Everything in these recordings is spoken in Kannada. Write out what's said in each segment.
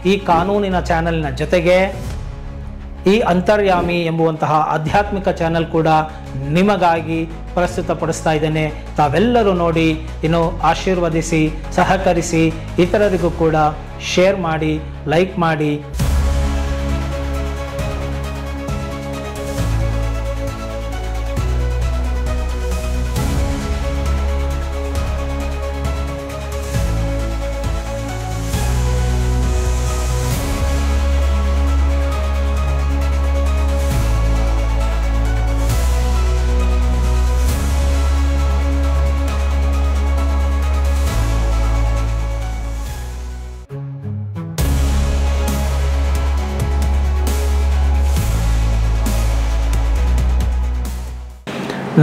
ಈ ಕಾನೂನಿನ ಚಾನೆಲ್ನ ಜೊತೆಗೆ ಈ ಅಂತರ್ಯಾಮಿ ಎಂಬುವಂತಹ ಆಧ್ಯಾತ್ಮಿಕ ಚಾನೆಲ್ ಕೂಡ ನಿಮಗಾಗಿ ಪ್ರಸ್ತುತಪಡಿಸ್ತಾ ಇದ್ದೇನೆ. ತಾವೆಲ್ಲರೂ ನೋಡಿ ಆಶೀರ್ವದಿಸಿ, ಸಹಕರಿಸಿ, ಇತರರಿಗೂ ಕೂಡ ಶೇರ್ ಮಾಡಿ, ಲೈಕ್ ಮಾಡಿ.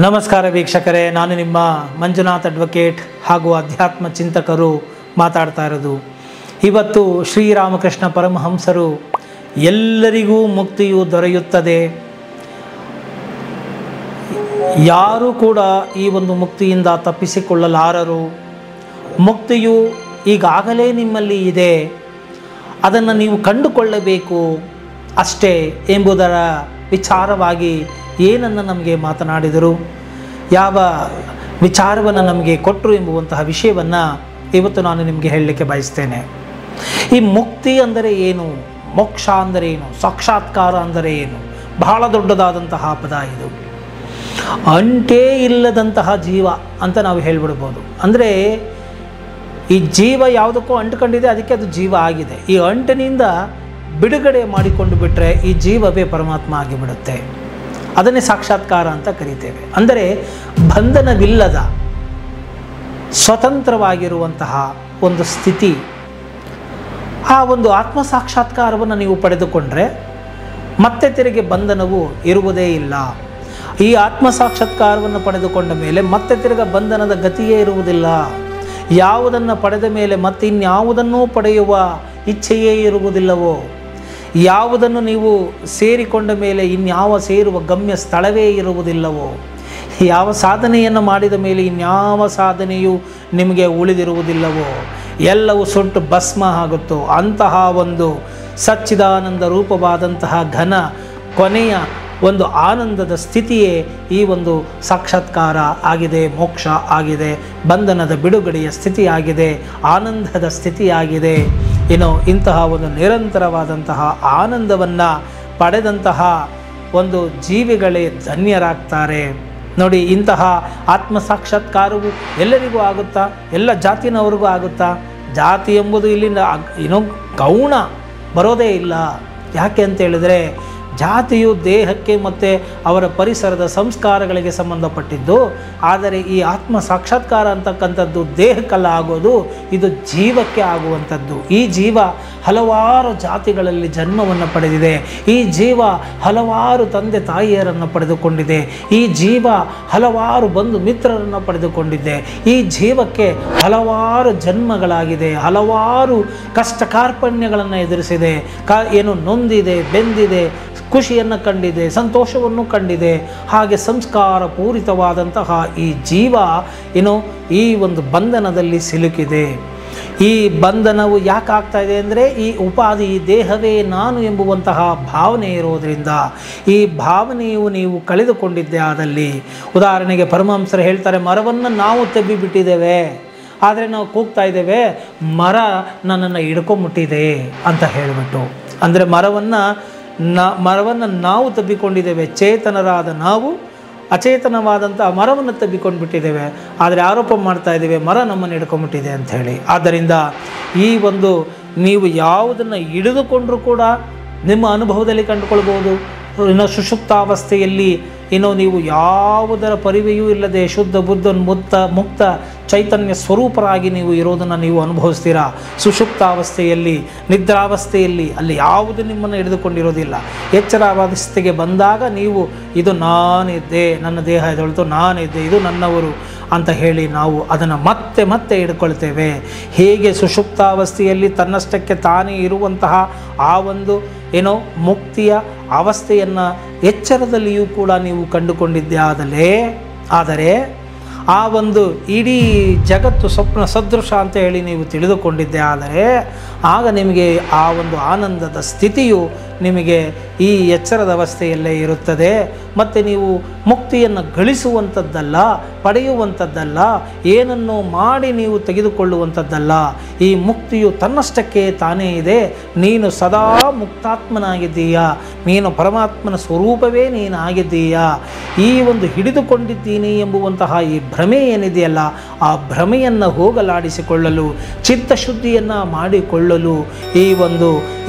ನಮಸ್ಕಾರ ವೀಕ್ಷಕರೇ, ನಾನು ನಿಮ್ಮ ಮಂಜುನಾಥ್ ಅಡ್ವೊಕೇಟ್ ಹಾಗೂ ಅಧ್ಯಾತ್ಮ ಚಿಂತಕರು ಮಾತಾಡ್ತಾ ಇರೋದು. ಇವತ್ತು ಶ್ರೀರಾಮಕೃಷ್ಣ ಪರಮಹಂಸರು ಎಲ್ಲರಿಗೂ ಮುಕ್ತಿಯು ದೊರೆಯುತ್ತದೆ, ಯಾರೂ ಕೂಡ ಈ ಒಂದು ಮುಕ್ತಿಯಿಂದ ತಪ್ಪಿಸಿಕೊಳ್ಳಲಾರರು, ಮುಕ್ತಿಯು ಈಗಾಗಲೇ ನಿಮ್ಮಲ್ಲಿ ಇದೆ, ಅದನ್ನು ನೀವು ಕಂಡುಕೊಳ್ಳಬೇಕು ಅಷ್ಟೇ ಎಂಬುದರ ವಿಚಾರವಾಗಿ ಏನನ್ನು ನಮಗೆ ಮಾತನಾಡಿದರು, ಯಾವ ವಿಚಾರವನ್ನು ನಮಗೆ ಕೊಟ್ಟರು ಎಂಬುವಂತಹ ವಿಷಯವನ್ನು ಇವತ್ತು ನಾನು ನಿಮಗೆ ಹೇಳಲಿಕ್ಕೆ ಬಯಸ್ತೇನೆ. ಈ ಮುಕ್ತಿ ಅಂದರೆ ಏನು, ಮೋಕ್ಷ ಅಂದರೆ ಏನು, ಸಾಕ್ಷಾತ್ಕಾರ ಅಂದರೆ ಏನು, ಬಹಳ ದೊಡ್ಡದಾದಂತಹ ಪದ ಇದು. ಅಂಟೇ ಇಲ್ಲದಂತಹ ಜೀವ ಅಂತ ನಾವು ಹೇಳಿಬಿಡ್ಬೋದು. ಅಂದರೆ ಈ ಜೀವ ಯಾವುದಕ್ಕೂ ಅಂಟ್ಕೊಂಡಿದೆ, ಅದಕ್ಕೆ ಅದು ಜೀವ ಆಗಿದೆ. ಈ ಅಂಟಿನಿಂದ ಬಿಡುಗಡೆ ಮಾಡಿಕೊಂಡು ಬಿಟ್ಟರೆ ಈ ಜೀವವೇ ಪರಮಾತ್ಮ ಆಗಿಬಿಡುತ್ತೆ. ಅದನ್ನೇ ಸಾಕ್ಷಾತ್ಕಾರ ಅಂತ ಕರೀತೇವೆ. ಅಂದರೆ ಬಂಧನವಿಲ್ಲದ ಸ್ವತಂತ್ರವಾಗಿರುವಂತಹ ಒಂದು ಸ್ಥಿತಿ. ಆ ಒಂದು ಆತ್ಮ ಸಾಕ್ಷಾತ್ಕಾರವನ್ನು ನೀವು ಪಡೆದುಕೊಂಡ್ರೆ ಮತ್ತೆ ತಿರುಗಿ ಬಂಧನವು ಇರುವುದೇ ಇಲ್ಲ. ಈ ಆತ್ಮ ಸಾಕ್ಷಾತ್ಕಾರವನ್ನು ಪಡೆದುಕೊಂಡ ಮೇಲೆ ಮತ್ತೆ ತಿರುಗ ಬಂಧನದ ಗತಿಯೇ ಇರುವುದಿಲ್ಲ. ಯಾವುದನ್ನು ಪಡೆದ ಮೇಲೆ ಮತ್ತೆ ಇನ್ಯಾವುದನ್ನೂ ಪಡೆಯುವ ಇಚ್ಛೆಯೇ ಇರುವುದಿಲ್ಲವೋ, ಯಾವುದನ್ನು ನೀವು ಸೇರಿಕೊಂಡ ಮೇಲೆ ಇನ್ಯಾವ ಸೇರುವ ಗಮ್ಯ ಸ್ಥಳವೇ ಇರುವುದಿಲ್ಲವೋ, ಯಾವ ಸಾಧನೆಯನ್ನು ಮಾಡಿದ ಮೇಲೆ ಇನ್ಯಾವ ಸಾಧನೆಯು ನಿಮಗೆ ಉಳಿದಿರುವುದಿಲ್ಲವೋ, ಎಲ್ಲವೂ ಸುಟ್ಟು ಭಸ್ಮ ಆಗುತ್ತೋ ಅಂತಹ ಒಂದು ಸಚ್ಚಿದಾನಂದ ರೂಪವಾದಂತಹ ಘನ ಕೊನೆಯ ಒಂದು ಆನಂದದ ಸ್ಥಿತಿಯೇ ಈ ಒಂದು ಸಾಕ್ಷಾತ್ಕಾರ ಆಗಿದೆ, ಮೋಕ್ಷ ಆಗಿದೆ, ಬಂಧನದ ಬಿಡುಗಡೆಯ ಸ್ಥಿತಿಯಾಗಿದೆ, ಆನಂದದ ಸ್ಥಿತಿಯಾಗಿದೆ. ಇಂತಹ ಒಂದು ನಿರಂತರವಾದಂತಹ ಆನಂದವನ್ನು ಪಡೆದಂತಹ ಒಂದು ಜೀವಿಗಳೇ ಧನ್ಯರಾಗ್ತಾರೆ. ನೋಡಿ, ಇಂತಹ ಆತ್ಮ ಸಾಕ್ಷಾತ್ಕಾರವು ಎಲ್ಲರಿಗೂ ಆಗುತ್ತಾ? ಎಲ್ಲ ಜಾತಿನವ್ರಿಗೂ ಆಗುತ್ತಾ? ಜಾತಿ ಎಂಬುದು ಇಲ್ಲಿ ಗೌಣ ಬರೋದೇ ಇಲ್ಲ. ಯಾಕೆ ಅಂತ ಹೇಳಿದರೆ, ಜಾತಿಯು ದೇಹಕ್ಕೆ ಮತ್ತು ಅವರ ಪರಿಸರದ ಸಂಸ್ಕಾರಗಳಿಗೆ ಸಂಬಂಧಪಟ್ಟಿದ್ದು. ಆದರೆ ಈ ಆತ್ಮ ಸಾಕ್ಷಾತ್ಕಾರ ಅಂತಕ್ಕಂಥದ್ದು ದೇಹಕ್ಕಲ್ಲ ಆಗೋದು, ಇದು ಜೀವಕ್ಕೆ ಆಗುವಂಥದ್ದು. ಈ ಜೀವ ಹಲವಾರು ಜಾತಿಗಳಲ್ಲಿ ಜನ್ಮವನ್ನು ಪಡೆದಿದೆ. ಈ ಜೀವ ಹಲವಾರು ತಂದೆ ತಾಯಿಯರನ್ನು ಪಡೆದುಕೊಂಡಿದೆ. ಈ ಜೀವ ಹಲವಾರು ಬಂಧು ಮಿತ್ರರನ್ನು ಪಡೆದುಕೊಂಡಿದೆ. ಈ ಜೀವಕ್ಕೆ ಹಲವಾರು ಜನ್ಮಗಳಾಗಿದೆ, ಹಲವಾರು ಕಷ್ಟ ಕಾರ್ಪಣ್ಯಗಳನ್ನು ಎದುರಿಸಿದೆ, ನೊಂದಿದೆ, ಬೆಂದಿದೆ, ಖುಷಿಯನ್ನು ಕಂಡಿದೆ, ಸಂತೋಷವನ್ನು ಕಂಡಿದೆ. ಹಾಗೆ ಸಂಸ್ಕಾರ ಪೂರಿತವಾದಂತಹ ಈ ಜೀವ ಈ ಒಂದು ಬಂಧನದಲ್ಲಿ ಸಿಲುಕಿದೆ. ಈ ಬಂಧನವು ಯಾಕೆ ಆಗ್ತಾ ಇದೆ ಅಂದರೆ, ಈ ಉಪಾಧಿ, ಈ ದೇಹವೇ ನಾನು ಎಂಬುವಂತಹ ಭಾವನೆ ಇರೋದರಿಂದ. ಈ ಭಾವನೆಯು ನೀವು ಕಳೆದುಕೊಂಡಿದ್ದೆ ಆದಲ್ಲಿ, ಉದಾಹರಣೆಗೆ ಪರಮಹಂಸರು ಹೇಳ್ತಾರೆ, ಮರವನ್ನು ನಾವು ತೆಬ್ಬಿಬಿಟ್ಟಿದ್ದೇವೆ, ಆದರೆ ನಾವು ಕೂಗ್ತಾ ಇದ್ದೇವೆ ಮರ ನನ್ನನ್ನು ಹಿಡ್ಕೊಂಬಿಟ್ಟಿದೆ ಅಂತ ಹೇಳಿಬಿಟ್ಟು. ಅಂದರೆ ಮರವನ್ನು ನಾವು ತಬ್ಬಿಕೊಂಡಿದ್ದೇವೆ, ಚೇತನರಾದ ನಾವು ಅಚೇತನವಾದಂಥ ಮರವನ್ನು ತಬ್ಬಿಕೊಂಡು ಬಿಟ್ಟಿದ್ದೇವೆ, ಆದರೆ ಆರೋಪ ಮಾಡ್ತಾ ಇದ್ದೇವೆ ಮರ ನಮ್ಮನ್ನು ಹಿಡ್ಕೊಂಬಿಟ್ಟಿದೆ ಅಂಥೇಳಿ. ಆದ್ದರಿಂದ ಈ ಒಂದು ನೀವು ಯಾವುದನ್ನು ಹಿಡಿದುಕೊಂಡರೂ ಕೂಡ ನಿಮ್ಮ ಅನುಭವದಲ್ಲಿ ಕಂಡುಕೊಳ್ಬೋದು. ಸುಷುಪ್ತಾವಸ್ಥೆಯಲ್ಲಿ ನೀವು ಯಾವುದರ ಪರಿವೆಯೂ ಇಲ್ಲದೆ ಶುದ್ಧ ಬುದ್ಧ ಮುಕ್ತ ಚೈತನ್ಯ ಸ್ವರೂಪರಾಗಿ ನೀವು ಇರೋದನ್ನು ನೀವು ಅನುಭವಿಸ್ತೀರಾ. ಸುಷುಪ್ತಾವಸ್ಥೆಯಲ್ಲಿ, ನಿದ್ರಾವಸ್ಥೆಯಲ್ಲಿ ಅಲ್ಲಿ ಯಾವುದು ನಿಮ್ಮನ್ನು ಹಿಡಿದುಕೊಂಡಿರೋದಿಲ್ಲ. ಎಚ್ಚರಾವಸ್ಥೆಗೆ ಬಂದಾಗ ನೀವು ಇದು ನಾನಿದ್ದೆ, ನನ್ನ ದೇಹ ಇದೊಳ್ತು, ನಾನಿದ್ದೆ, ಇದು ನನ್ನವರು ಅಂತ ಹೇಳಿ ನಾವು ಅದನ್ನು ಮತ್ತೆ ಮತ್ತೆ ಹಿಡ್ಕೊಳ್ತೇವೆ. ಹೇಗೆ ಸುಷುಪ್ತಾವಸ್ಥೆಯಲ್ಲಿ ತನ್ನಷ್ಟಕ್ಕೆ ತಾನೇ ಇರುವಂತಹ ಆ ಒಂದು ಮುಕ್ತಿಯ ಅವಸ್ಥೆಯನ್ನು ಎಚ್ಚರದಲ್ಲಿಯೂ ಕೂಡ ನೀವು ಕಂಡುಕೊಂಡಿದ್ದೆ ಆದರೆ ಆ ಒಂದು ಇಡೀ ಜಗತ್ತು ಸ್ವಪ್ನ ಸದೃಶ ಅಂತ ಹೇಳಿ ನೀವು ತಿಳಿದುಕೊಂಡಿದ್ದೆ ಆದರೆ ಆಗ ನಿಮಗೆ ಆ ಒಂದು ಆನಂದದ ಸ್ಥಿತಿಯು ನಿಮಗೆ ಈ ಎಚ್ಚರದ ಅವಸ್ಥೆಯಲ್ಲೇ ಇರುತ್ತದೆ. ಮತ್ತು ನೀವು ಮುಕ್ತಿಯನ್ನು ಗಳಿಸುವಂಥದ್ದಲ್ಲ, ಪಡೆಯುವಂಥದ್ದಲ್ಲ, ಏನನ್ನು ಮಾಡಿ ನೀವು ತೆಗೆದುಕೊಳ್ಳುವಂಥದ್ದಲ್ಲ. ಈ ಮುಕ್ತಿಯು ತನ್ನಷ್ಟಕ್ಕೆ ತಾನೇ ಇದೆ. ನೀನು ಸದಾ ಮುಕ್ತಾತ್ಮನಾಗಿದ್ದೀಯಾ, ನೀನು ಪರಮಾತ್ಮನ ಸ್ವರೂಪವೇ ನೀನಾಗಿದ್ದೀಯಾ. ಈ ಒಂದು ಹಿಡಿದುಕೊಂಡಿದ್ದೀನಿ ಎಂಬುವಂತಹ ಈ ಭ್ರಮೆ ಏನಿದೆಯಲ್ಲ, ಆ ಭ್ರಮೆಯನ್ನು ಹೋಗಲಾಡಿಸಿಕೊಳ್ಳಲು, ಚಿತ್ತಶುದ್ಧಿಯನ್ನು ಮಾಡಿಕೊಳ್ಳಲು ಈ ಒಂದು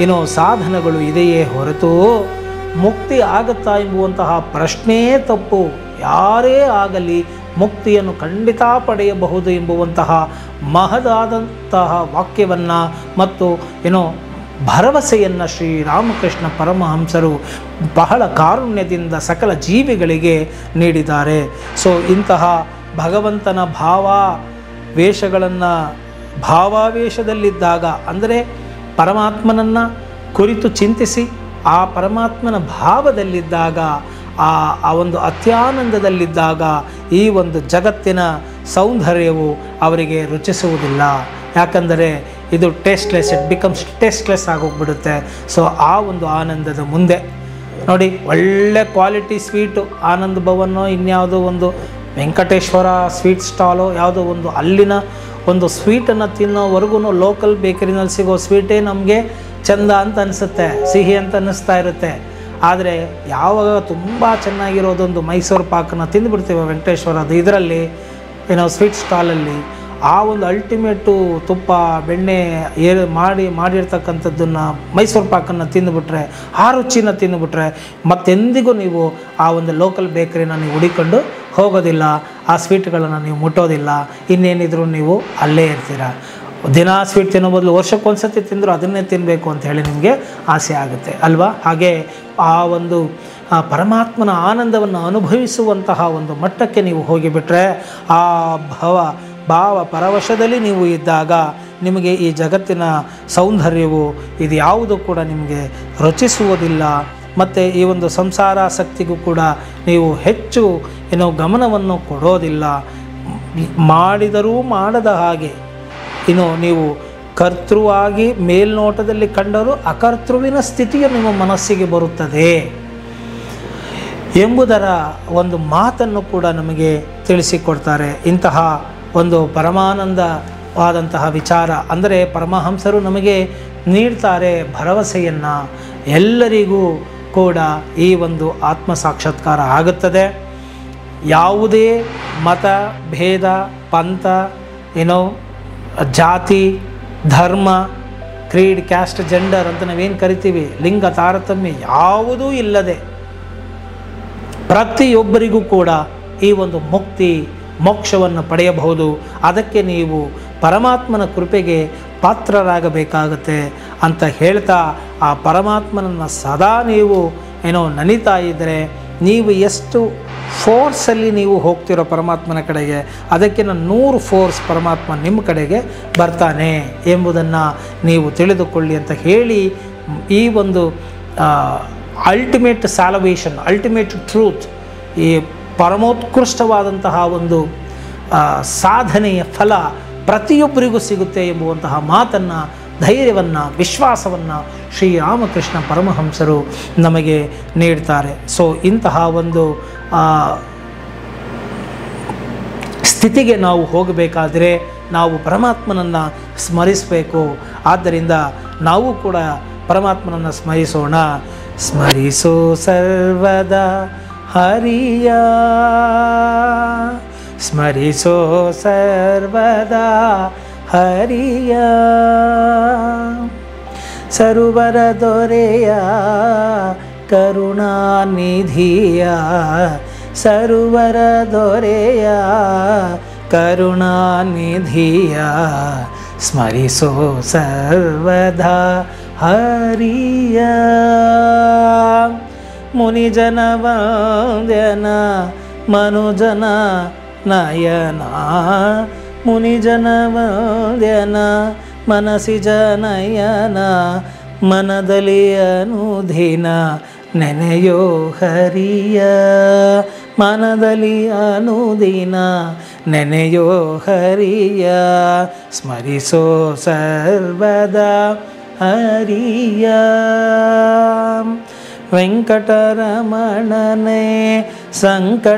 ಸಾಧನಗಳು ಇದೆಯೇ ಹೊರತು ಮುಕ್ತಿ ಆಗುತ್ತಾ ಎಂಬುವಂತಹ ಪ್ರಶ್ನೆಯೇ ತಪ್ಪು. ಯಾರೇ ಆಗಲಿ ಮುಕ್ತಿಯನ್ನು ಖಂಡಿತ ಪಡೆಯಬಹುದು ಎಂಬುವಂತಹ ಮಹದಾದಂತಹ ವಾಕ್ಯವನ್ನು ಮತ್ತು ಭರವಸೆಯನ್ನು ಶ್ರೀರಾಮಕೃಷ್ಣ ಪರಮಹಂಸರು ಬಹಳ ಕಾರುಣ್ಯದಿಂದ ಸಕಲ ಜೀವಿಗಳಿಗೆ ನೀಡಿದ್ದಾರೆ. ಸೊ ಇಂತಹ ಭಗವಂತನ ಭಾವಾವೇಶದಲ್ಲಿದ್ದಾಗ, ಅಂದರೆ ಪರಮಾತ್ಮನನ್ನು ಕುರಿತು ಚಿಂತಿಸಿ ಆ ಪರಮಾತ್ಮನ ಭಾವದಲ್ಲಿದ್ದಾಗ, ಆ ಒಂದು ಅತ್ಯಾನಂದದಲ್ಲಿದ್ದಾಗ ಈ ಒಂದು ಜಗತ್ತಿನ ಸೌಂದರ್ಯವು ಅವರಿಗೆ ರುಚಿಸುವುದಿಲ್ಲ. ಯಾಕಂದರೆ ಇದು ಟೇಸ್ಟ್ಲೆಸ್, ಇಟ್ ಬಿಕಮ್ಸ್ ಟೇಸ್ಟ್ಲೆಸ್ ಆಗೋಗ್ಬಿಡುತ್ತೆ. ಸೊ ಆ ಒಂದು ಆನಂದದ ಮುಂದೆ ನೋಡಿ, ಒಳ್ಳೆ ಕ್ವಾಲಿಟಿ ಸ್ವೀಟು ಆನಂದ್ ಭವನೋ ಇನ್ಯಾವುದೋ ಒಂದು ವೆಂಕಟೇಶ್ವರ ಸ್ವೀಟ್ ಸ್ಟಾಲೋ ಯಾವುದೋ ಒಂದು ಅಲ್ಲಿನ ಒಂದು ಸ್ವೀಟನ್ನು ತಿನ್ನೋವರೆಗೂ ಲೋಕಲ್ ಬೇಕರಿನಲ್ಲಿ ಸಿಗೋ ಸ್ವೀಟೇ ನಮಗೆ ಚಂದ ಅಂತ ಅನಿಸುತ್ತೆ, ಸಿಹಿ ಅಂತ ಅನ್ನಿಸ್ತಾ ಇರುತ್ತೆ. ಆದರೆ ಯಾವಾಗ ತುಂಬ ಚೆನ್ನಾಗಿರೋದೊಂದು ಮೈಸೂರು ಪಾಕನ್ನು ತಿಂದುಬಿಡ್ತೀವಿ ವೆಂಕಟೇಶ್ವರದು ಇದರಲ್ಲಿ ಸ್ವೀಟ್ ಸ್ಟಾಲಲ್ಲಿ, ಆ ಒಂದು ಅಲ್ಟಿಮೇಟು ತುಪ್ಪ ಬೆಣ್ಣೆ ಮಾಡಿರ್ತಕ್ಕಂಥದ್ದನ್ನು ಮೈಸೂರು ಪಾಕನ್ನು ತಿಂದುಬಿಟ್ರೆ, ಆ ರುಚಿನ ತಿಂದುಬಿಟ್ರೆ ಮತ್ತೆಂದಿಗೂ ನೀವು ಆ ಒಂದು ಲೋಕಲ್ ಬೇಕರಿನ ನೀವು ಹುಡಿಕೊಂಡು ಹೋಗೋದಿಲ್ಲ, ಆ ಸ್ವೀಟ್ಗಳನ್ನು ನೀವು ಮುಟ್ಟೋದಿಲ್ಲ. ಇನ್ನೇನಿದ್ರು ನೀವು ಅಲ್ಲೇ ಇರ್ತೀರ. ದಿನ ಸ್ವೀಟ್ ತಿನ್ನೋ ಬದಲು ವರ್ಷಕ್ಕೊಂದ್ಸತಿ ತಿಂದರೂ ಅದನ್ನೇ ತಿನ್ನಬೇಕು ಅಂತ ಹೇಳಿ ನಿಮಗೆ ಆಸೆ ಆಗುತ್ತೆ ಅಲ್ವಾ? ಹಾಗೆ ಆ ಒಂದು ಪರಮಾತ್ಮನ ಆನಂದವನ್ನು ಅನುಭವಿಸುವಂತಹ ಒಂದು ಮಟ್ಟಕ್ಕೆ ನೀವು ಹೋಗಿಬಿಟ್ರೆ, ಆ ಭಾವ ಪರವಶದಲ್ಲಿ ನೀವು ಇದ್ದಾಗ ನಿಮಗೆ ಈ ಜಗತ್ತಿನ ಸೌಂದರ್ಯವು ಇದು ಯಾವುದು ಕೂಡ ನಿಮಗೆ ರುಚಿಸುವುದಿಲ್ಲ. ಮತ್ತು ಈ ಒಂದು ಸಂಸಾರಾಸಕ್ತಿಗೂ ಕೂಡ ನೀವು ಹೆಚ್ಚು ಗಮನವನ್ನು ಕೊಡೋದಿಲ್ಲ. ಮಾಡಿದರೂ ಮಾಡದ ಹಾಗೆ ನೀವು ಕರ್ತೃವಾಗಿ ಮೇಲ್ನೋಟದಲ್ಲಿ ಕಂಡರೂ ಅಕರ್ತೃವಿನ ಸ್ಥಿತಿಯು ನಿಮ್ಮ ಮನಸ್ಸಿಗೆ ಬರುತ್ತದೆ ಎಂಬುದರ ಒಂದು ಮಾತನ್ನು ಕೂಡ ನಮಗೆ ತಿಳಿಸಿಕೊಡ್ತಾರೆ. ಇಂತಹ ಒಂದು ಪರಮಾನಂದವಾದಂತಹ ವಿಚಾರ, ಅಂದರೆ ಪರಮಹಂಸರು ನಮಗೆ ನೀಡ್ತಾರೆ ಭರವಸೆಯನ್ನು. ಎಲ್ಲರಿಗೂ ಕೂಡ ಈ ಒಂದು ಆತ್ಮ ಸಾಕ್ಷಾತ್ಕಾರ ಆಗುತ್ತದೆ. ಯಾವುದೇ ಮತ ಭೇದ ಪಂಥ ಜಾತಿ ಧರ್ಮ ಕ್ರೀಡ್ ಕ್ಯಾಸ್ಟ್ ಜೆಂಡರ್ ಅಂತ ನಾವೇನು ಕರಿತೀವಿ, ಲಿಂಗ ತಾರತಮ್ಯ ಯಾವುದೂ ಇಲ್ಲದೆ ಪ್ರತಿಯೊಬ್ಬರಿಗೂ ಕೂಡ ಈ ಒಂದು ಮುಕ್ತಿ ಮೋಕ್ಷವನ್ನು ಪಡೆಯಬಹುದು. ಅದಕ್ಕೆ ನೀವು ಪರಮಾತ್ಮನ ಕೃಪೆಗೆ ಪಾತ್ರರಾಗಬೇಕಾಗತ್ತೆ ಅಂತ ಹೇಳ್ತಾ, ಆ ಪರಮಾತ್ಮನನ್ನು ಸದಾ ನೀವು ನನಿತಾ ಇದ್ದರೆ, ನೀವು ಎಷ್ಟು ಫೋರ್ಸಲ್ಲಿ ನೀವು ಹೋಗ್ತಿರೋ ಪರಮಾತ್ಮನ ಕಡೆಗೆ, ಅದಕ್ಕಿಂತ 100 ಫೋರ್ಸ್ ಪರಮಾತ್ಮ ನಿಮ್ಮ ಕಡೆಗೆ ಬರ್ತಾನೆ ಎಂಬುದನ್ನು ನೀವು ತಿಳಿದುಕೊಳ್ಳಿ ಅಂತ ಹೇಳಿ, ಈ ಒಂದು ಅಲ್ಟಿಮೇಟ್ ಸ್ಯಾಲ್ವೇಷನ್, ಅಲ್ಟಿಮೇಟ್ ಟ್ರೂತ್, ಈ ಪರಮೋತ್ಕೃಷ್ಟವಾದಂತಹ ಒಂದು ಸಾಧನೆಯ ಫಲ ಪ್ರತಿಯೊಬ್ಬರಿಗೂ ಸಿಗುತ್ತೆ ಎಂಬುವಂತಹ ಮಾತನ್ನು, ಧೈರ್ಯವನ್ನು, ವಿಶ್ವಾಸವನ್ನು ಶ್ರೀರಾಮಕೃಷ್ಣ ಪರಮಹಂಸರು ನಮಗೆ ನೀಡ್ತಾರೆ. ಸೊ ಇಂತಹ ಒಂದು ಸ್ಥಿತಿಗೆ ನಾವು ಹೋಗಬೇಕಾದರೆ ನಾವು ಪರಮಾತ್ಮನನ್ನು ಸ್ಮರಿಸಬೇಕು. ಆದ್ದರಿಂದ ನಾವು ಕೂಡ ಪರಮಾತ್ಮನನ್ನು ಸ್ಮರಿಸೋಣ. ಸ್ಮರಿಸೋ ಸರ್ವದಾ ಹರಿಯ, ಸ್ಮರಿಸೋ ಸರ್ವದಾ ಹರಿಯ, ಸರ್ವರ ದೊರೆಯ ಕರುಣಾನಿಧಿಯ, ಸರ್ವರ ದೊರೆಯ ಕರುಣಾನಿಧಿಯ, ಸ್ಮರಿಸೋ ಸರ್ವದಾ ಹರಿಯ. ಮುನಿಜನ ವಂದ್ಯನ ಮನುಜನ ನಯನ, ಮುನಿಜನ ವಂದ್ಯನ ಮನಸಿಜ ನಯನ, ಮನದಲ್ಲಿ ಅನುದಿನ ನೆನೆಯೋ ಹರಿಯ, ಮನದಲ್ಲಿ ಅನುದಿನ ನೆನೆಯೋ ಹರಿಯ ಸ್ಮರಿಸೋ ಸರ್ವದಾ ಹರಿಯ ವೆಂಕಟರಮಣನೇ ಸಂಕಟಹರಣನ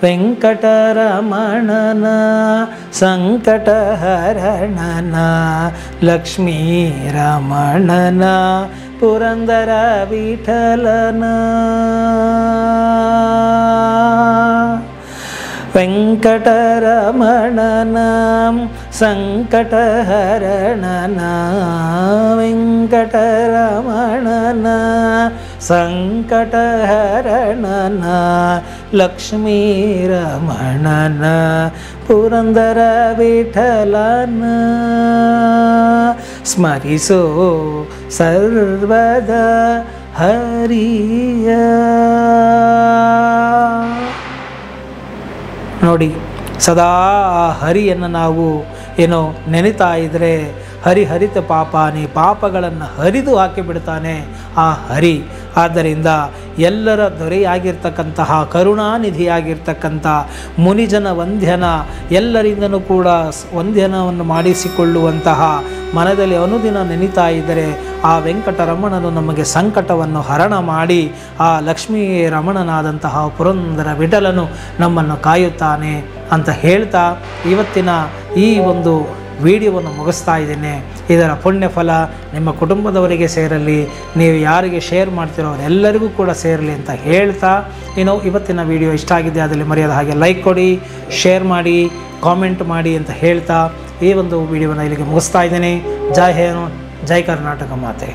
ವೆಂಕಟರಮಣನ ಸಂಕಟಹರಣನ ಲಕ್ಷ್ಮೀ ರಮಣನ ಪುರಂದರ ವಿಠಲನ ವೆಂಕಟರಮಣನ ಸಂಕಟಹರಣನ ವೆಂಕಟರಮಣನ ಸಂಕಟಹರಣನ ಲಕ್ಷ್ಮೀ ರಮಣನ ಪುರಂದರ ವಿಠಲನ ಸ್ಮರಿಸೋ ಸರ್ವದಾ ಹರಿಯ. ನೋಡಿ, ಸದಾ ಹರಿಯನ್ನು ನಾವು ಏನೋ ನೆನೆತಾ ಇದ್ದರೆ ಹರಿಹರಿತ ಪಾಪಾನಿ ಪಾಪಗಳನ್ನು ಹರಿದು ಹಾಕಿಬಿಡ್ತಾನೆ ಆ ಹರಿ. ಆದ್ದರಿಂದ ಎಲ್ಲರ ದೊರೆಯಾಗಿರ್ತಕ್ಕಂತಹ ಕರುಣಾನಿಧಿಯಾಗಿರ್ತಕ್ಕಂಥ ಮುನಿಜನ ವಂದ್ಯನ ಎಲ್ಲರಿಂದನೂ ಕೂಡ ವಂದ್ಯನವನ್ನು ಮಾಡಿಸಿಕೊಳ್ಳುವಂತಹ ಮನದಲ್ಲಿ ಅನುದಿನ ನೆನೆತಾ ಇದ್ದರೆ ಆ ವೆಂಕಟರಮಣನು ನಮಗೆ ಸಂಕಟವನ್ನು ಹರಣ ಮಾಡಿ ಆ ಲಕ್ಷ್ಮೀ ರಮಣನಾದಂತಹ ಪುರಂದರ ವಿಠಲನು ನಮ್ಮನ್ನು ಕಾಯುತ್ತಾನೆ ಅಂತ ಹೇಳ್ತಾ ಇವತ್ತಿನ ಈ ಒಂದು ವಿಡಿಯೋವನ್ನು ಮುಗಿಸ್ತಾ ಇದ್ದೇನೆ. ಇದರ ಪುಣ್ಯ ಫಲ ನಿಮ್ಮ ಕುಟುಂಬದವರಿಗೆ ಸೇರಲಿ, ನೀವು ಯಾರಿಗೆ ಶೇರ್ ಮಾಡ್ತಿರೋ ಅವರೆಲ್ಲರಿಗೂ ಕೂಡ ಸೇರಲಿ ಅಂತ ಹೇಳ್ತಾ, ಇವತ್ತಿನ ವಿಡಿಯೋ ಇಷ್ಟ ಆಗಿದೆ ಅದರಲ್ಲಿ ಮರೆಯದ ಹಾಗೆ ಲೈಕ್ ಕೊಡಿ, ಶೇರ್ ಮಾಡಿ, ಕಾಮೆಂಟ್ ಮಾಡಿ ಅಂತ ಹೇಳ್ತಾ ಈ ಒಂದು ವಿಡಿಯೋವನ್ನು ಇಲ್ಲಿಗೆ ಮುಗಿಸ್ತಾ ಇದ್ದೇನೆ. ಜೈ ಹಿಂದ್, ಜೈ ಕರ್ನಾಟಕ ಮಾತೆ.